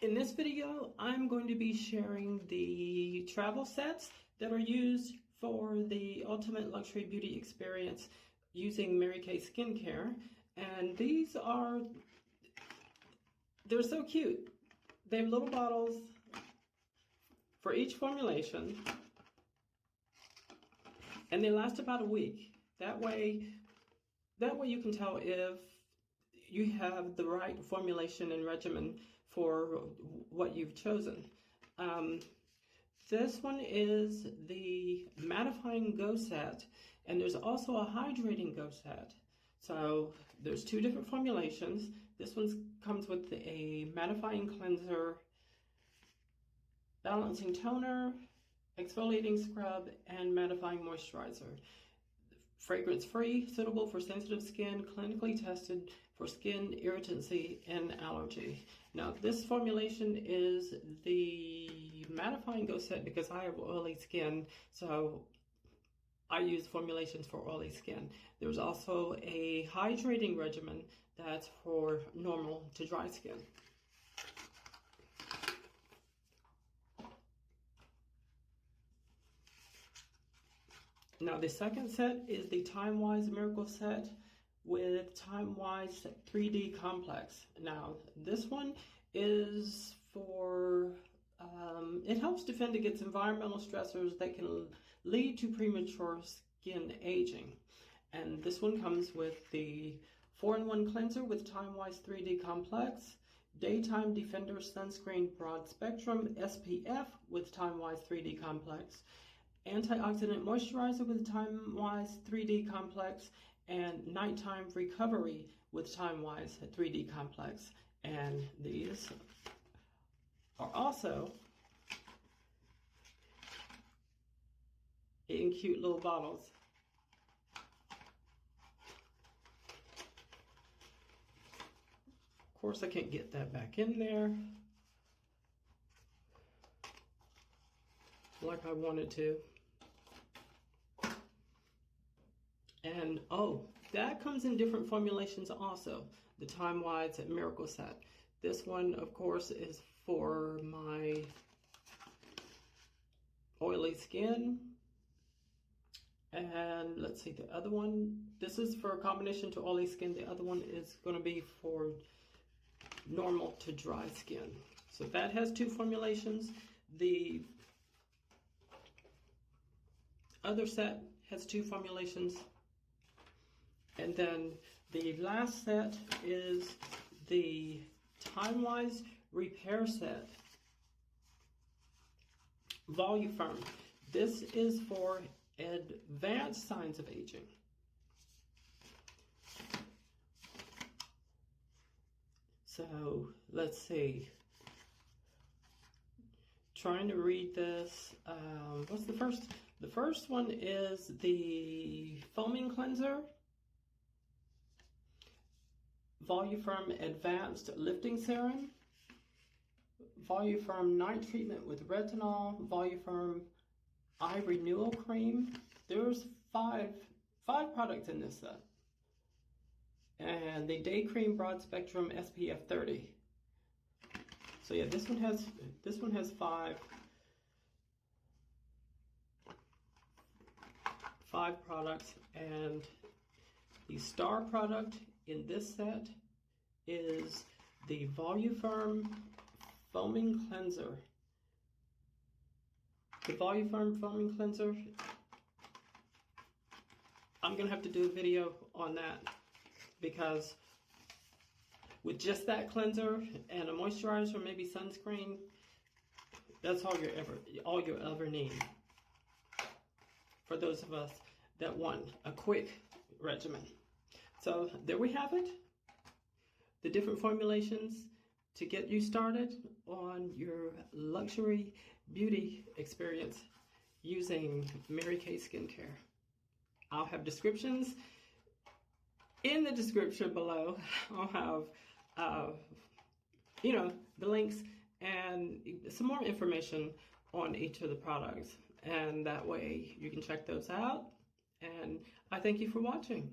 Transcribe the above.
In this video, I'm going to be sharing the travel sets that are used for the ultimate luxury beauty experience using Mary Kay skincare. And they're so cute. They have little bottles for each formulation, and they last about a week. That way you can tell if you have the right formulation and regimen for what you've chosen. This one is the Mattifying Go set, and there's also a Hydrating Go set. So there's two different formulations. This one comes with a mattifying cleanser, balancing toner, exfoliating scrub, and mattifying moisturizer. Fragrance-free, suitable for sensitive skin, clinically tested for skin irritancy and allergy. Now, this formulation is the Mattifying Go set because I have oily skin, so I use formulations for oily skin. There's also a hydrating regimen that's for normal to dry skin. Now, the second set is the TimeWise Miracle Set with TimeWise 3D Complex. Now, this one is for, it helps defend against environmental stressors that can lead to premature skin aging. And this one comes with the 4-in-1 cleanser with TimeWise 3D Complex, Daytime Defender Sunscreen Broad Spectrum SPF with TimeWise 3D Complex, Antioxidant Moisturizer with TimeWise 3D Complex, and Nighttime Recovery with TimeWise 3D Complex. And these are also in cute little bottles. Of course, I can't get that back in there like I wanted to. And oh, that comes in different formulations also, the TimeWise Miracle Set. This one, of course, is for my oily skin. And let's see, the other one, this is for a combination to oily skin. The other one is going to be for normal to dry skin. So that has two formulations. The other set has two formulations. And then the last set is the TimeWise Repair Set, Volu-Firm. This is for advanced signs of aging. So let's see. Trying to read this. What's the first? The first one is the foaming cleanser, Volu-Firm Advanced Lifting Serum, Volu-Firm Night Treatment with Retinol, Volu-Firm Eye Renewal Cream. There's five products in this set. And the Day Cream Broad Spectrum SPF 30. So yeah, this one has five products, and the star product in this set is the Volu-Firm Foaming Cleanser. The Volu-Firm Foaming Cleanser, I'm gonna have to do a video on that because with just that cleanser and a moisturizer, maybe sunscreen, that's all you'll ever need for those of us that want a quick regimen. So there we have it, the different formulations to get you started on your luxury beauty experience using Mary Kay skincare. I'll have descriptions in the description below. I'll have the links and some more information on each of the products, and that way you can check those out. And I thank you for watching.